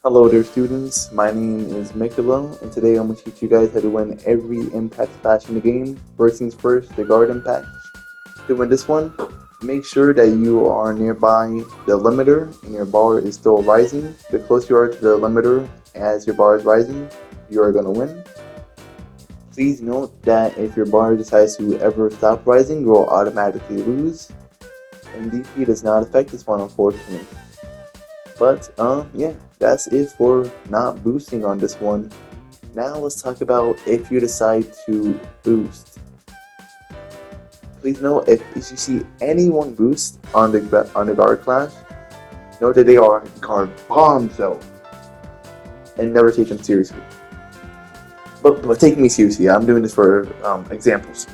Hello there students, my name is Mikelo, and today I'm going to teach you guys how to win every impact splash in the game. First things first, the guard impact. To win this one, make sure that you are nearby the limiter and your bar is still rising. The closer you are to the limiter as your bar is rising, you are going to win. Please note that if your bar decides to ever stop rising, you will automatically lose. And DP does not affect this one, unfortunately. But yeah, that's it for not boosting on this one. Now let's talk about if you decide to boost. Please note if you see anyone boost on the guard class, know that they are guard bombshell and never take them seriously. But take me seriously. I'm doing this for examples.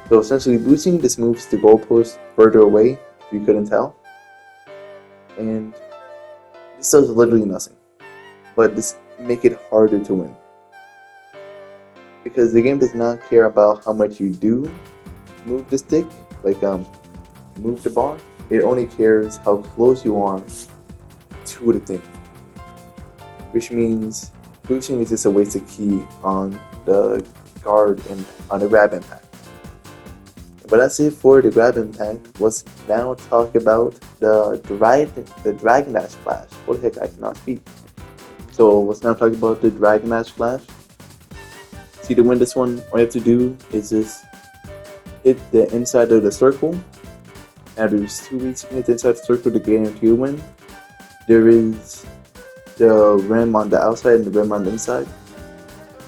So essentially, boosting this moves the goalpost further away. If you couldn't tell, and this does literally nothing, but this make it harder to win. Because the game does not care about how much you do move the stick, like move the bar. It only cares how close you are to the thing. Which means boosting is just a wasted key on the guard and on the grab impact. But that's it for the grab impact. Let's now talk about the Dragon Dash Flash. What the heck, I cannot speak. So let's now talk about the Dragon Dash Flash. See, to win this one, all you have to do is just hit the inside of the circle. Now there's two ways you can hit the inside of the circle to guarantee a win. There is the rim on the outside and the rim on the inside.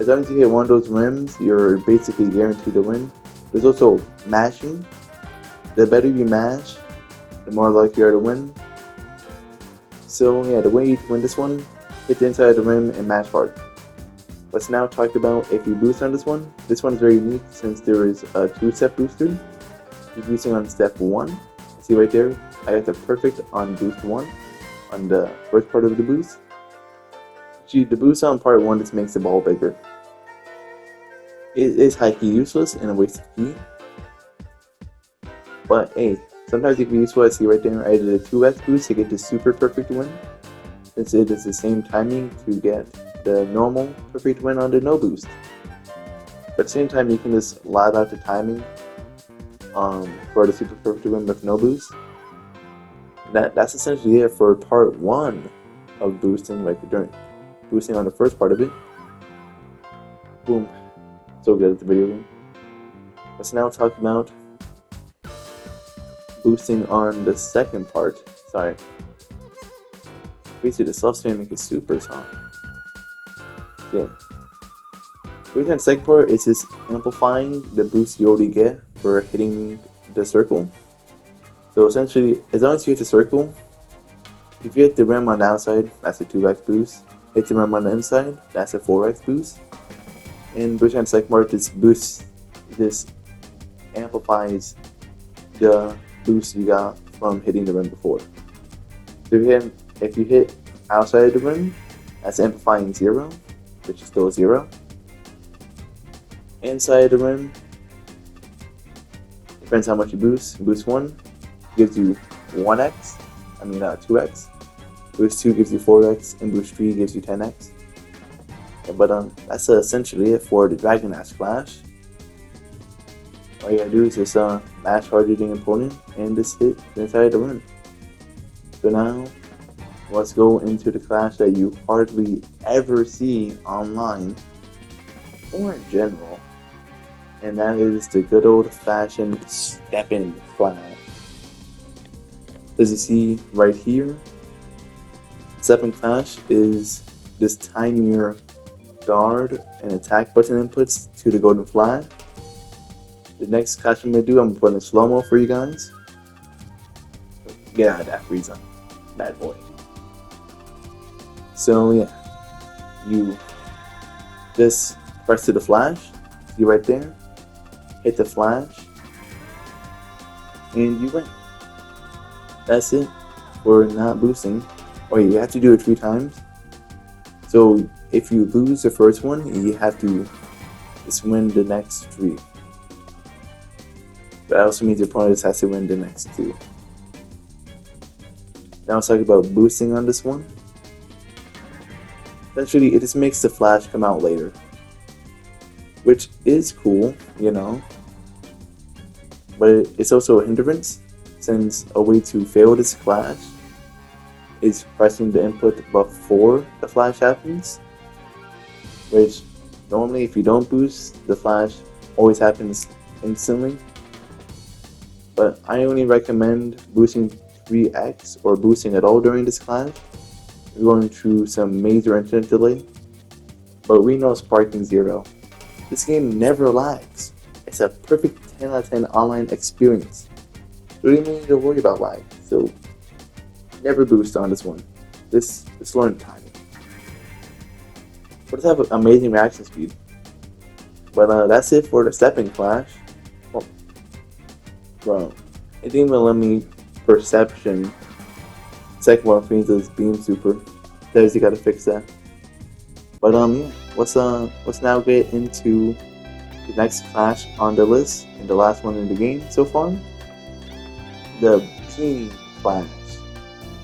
As long as you hit one of those rims, you're basically guaranteed to win. There's also mashing. The better you mash, the more likely you are to win. So yeah, the way to win this one, hit the inside of the rim and mash hard. Let's now talk about if you boost on this one. This one is very unique since there is a two-step booster. You're boosting on step 1. See right there, I got the perfect on boost 1 on the first part of the boost. See, the boost on part 1 just makes the ball bigger. It is high-key useless and a wasted key. But hey, sometimes it can be useful. I see right there, I did a 2x boost to get the super perfect win. Since it is the same timing to get the normal perfect win on the no boost. But at the same time, you can just live out the timing for the super perfect win with no boost. That's essentially it for part 1 of boosting, like during boosting on the first part of it. Boom. So good at the video game. Let's now talk about boosting on the second part. Sorry. Basically, the self-spamming is super strong. Yeah. Boosting on the second part is just amplifying the boost you already get for hitting the circle. So essentially, as long as you hit the circle, if you hit the rim on the outside, that's a 2x boost. Hit the rim on the inside, that's a 4x boost. And boosting on the second part, this amplifies the boost you got from hitting the rim before. So if you hit outside the rim, that's amplifying 0, which is still 0. Inside the rim, depends how much you boost. Boost 1 gives you 2x. Boost 2 gives you 4x, and boost 3 gives you 10x. But that's essentially it for the Dragon Dash Flash. All you gotta do is just mash hard hitting opponent and just hit the inside of the rim. So now, let's go into the clash that you hardly ever see online or in general, and that is the good old-fashioned step-in flash. As you see right here, step-in flash is this tinier guard and attack button inputs to the golden flash. The next clash I'm going to do, I'm putting slow-mo for you guys. Get out of that frieza, bad boy. So yeah, you just press to the flash, see right there, hit the flash, and you win. That's it for not boosting. Oh yeah, you have to do it 3 times. So if you lose the first one, you have to just win the next 3. That also means your opponent has to win the next 2. Now let's talk about boosting on this one. Essentially, it just makes the flash come out later, which is cool, you know, but it's also a hindrance, since a way to fail this flash is pressing the input before the flash happens, which normally if you don't boost, the flash always happens instantly. But I only recommend boosting 3x or boosting at all during this clash. We're going through some major internet delay, but we know Sparking 0. This game never lags. It's a perfect 10 out of 10 online experience. You don't even need to worry about lag, so never boost on this one. Just learn timing. But let's have amazing reaction speed. But that's it for the stepping clash. Oh, bro, it didn't even let me perception. Second one frieza's beam super. There's you gotta fix that. But yeah, let's now get into the next clash on the list and the last one in the game so far. The beam clash,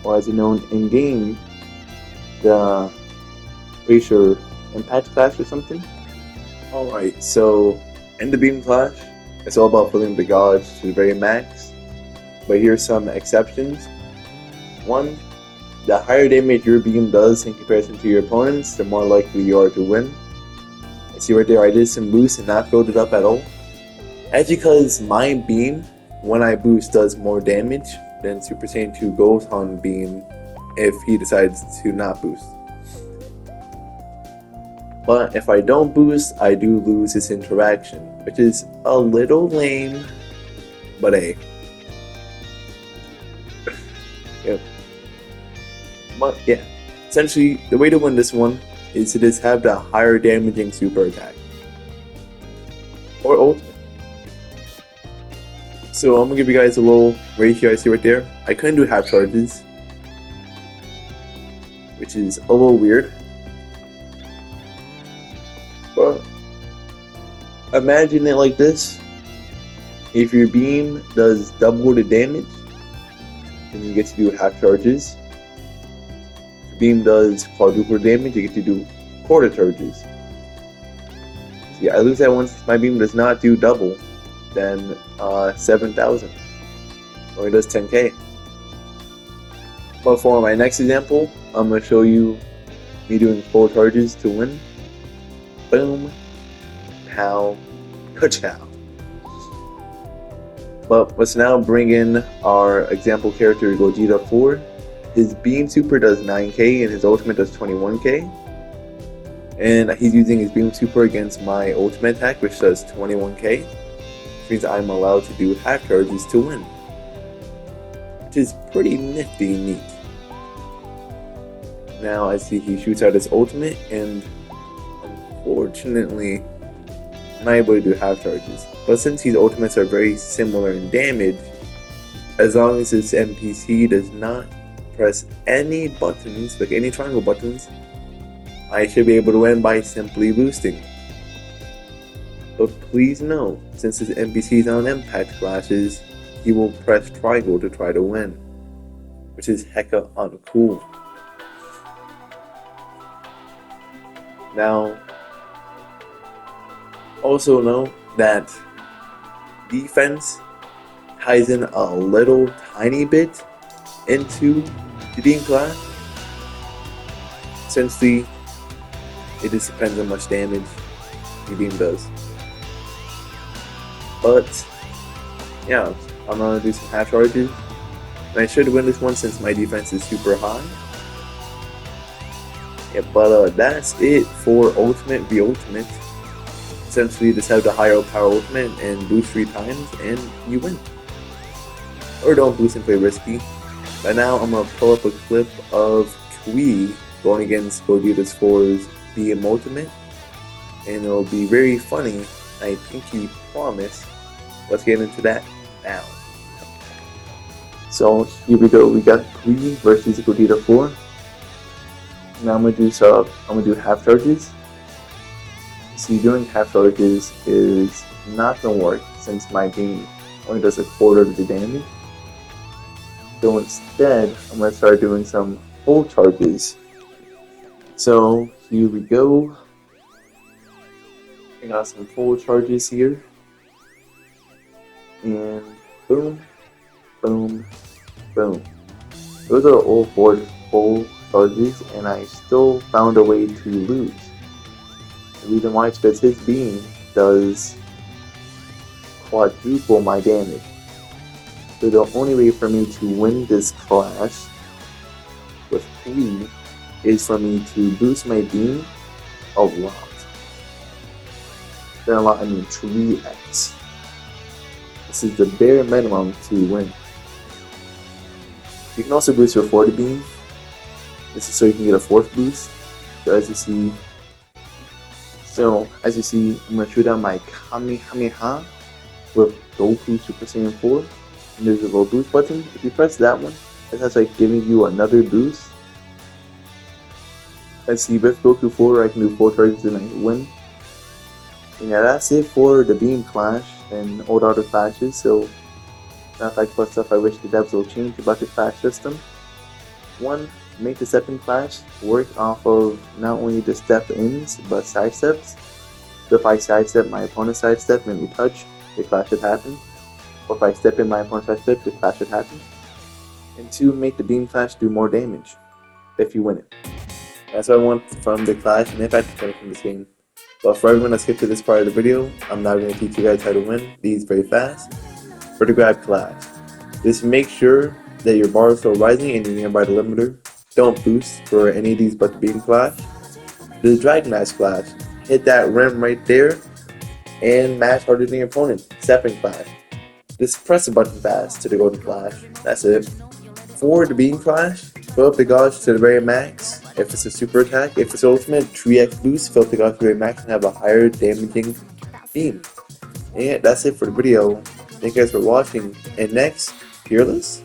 or as you know in game, the Racial Impact Clash or something. Alright, so in the beam clash, it's all about filling the gauge to the very max. But here's some exceptions. One, the higher damage your beam does in comparison to your opponents, the more likely you are to win. I see right there I did some boost and not filled it up at all. That's because my beam, when I boost, does more damage than Super Saiyan 2 Gohan beam if he decides to not boost. But if I don't boost, I do lose this interaction, which is a little lame, but hey. Yep. But yeah, essentially the way to win this one is to just have the higher damaging super attack. Or ultimate. So I'm gonna give you guys a little ratio I see right there. I couldn't do half charges, which is a little weird. But imagine it like this. If your beam does double the damage, then you get to do half charges. If your beam does quadruple damage, you get to do quarter charges. So yeah, I lose that one since my beam does not do double, then 7,000. Only does 10k. But for my next example, I'm going to show you me doing full charges to win. Boom, pow, ka-chow. But let's now bring in our example character Gogeta 4. His beam super does 9k and his ultimate does 21k. And he's using his beam super against my ultimate attack, which does 21k. Which means I'm allowed to do half charges to win. Which is pretty nifty neat. Now I see he shoots out his ultimate, and unfortunately I'm not able to do half charges. But since these ultimates are very similar in damage, as long as this NPC does not press any buttons, like any triangle buttons, I should be able to win by simply boosting. But please know, since this NPC is on impact clashes, he will press triangle to try to win, which is hecka uncool. Now, also know that defense ties in a little tiny bit into the beam clash. Essentially, it just depends on how much damage the beam does. But yeah, I'm gonna do some half charges, and I should win this one since my defense is super high. Yeah, but that's it for Ultimate v Ultimate. Essentially, just have the higher power ultimate and boost 3 times, and you win. Or don't boost and play risky. By now, I'm gonna pull up a clip of Kui going against Gogeta 4's BM Ultimate, and it'll be very funny. I pinky promise. Let's get into that now. So here we go. We got Kui versus Gogeta 4. Now I'm gonna do half charges. See, doing half charges is not gonna work since my beam only does a quarter of the damage. So instead, I'm gonna start doing some full charges. So here we go. I got some full charges here. And boom, boom, boom. Those are all full charges, and I still found a way to lose. The reason why is because his beam does quadruple my damage. So the only way for me to win this clash with 3 is for me to boost my beam a lot. Then a lot, I mean 3x. This is the bare minimum to win. You can also boost your forward beam. This is so you can get a 4th boost. So as you see, I'm gonna shoot out my Kamehameha with Goku Super Saiyan 4. And there's a little boost button. If you press that one, that's like giving you another boost. Let's see, with Goku 4, I can do 4 charges and I win. And yeah, that's it for the beam clash and old auto clashes. So, not like what stuff I wish the devs will change about the clash system. 1. Make the stepping clash work off of not only the step ins but side steps. So if I sidestep my opponent's sidestep and we touch, the clash should happen. Or if I step in my opponent's sidestep, the clash should happen. And 2. Make the beam clash do more damage if you win it. That's what I want from the clash, and if I can from this game. But for everyone that skipped to this part of the video, I'm now going to teach you guys how to win these very fast. For the grab clash, just make sure that your bar is still rising and you're nearby the limiter. Don't boost for any of these but the beam clash. The Dragon Mash clash, hit that rim right there and mash harder than your opponent. Stepping clash, just press the button fast to go to clash. That's it. For the beam clash, fill up the gauge to the very max. If it's a super attack, if it's ultimate, 3x boost, fill up the gauge to the very max and have a higher damaging beam. And that's it for the video. Thank you guys for watching. And next, Fearless.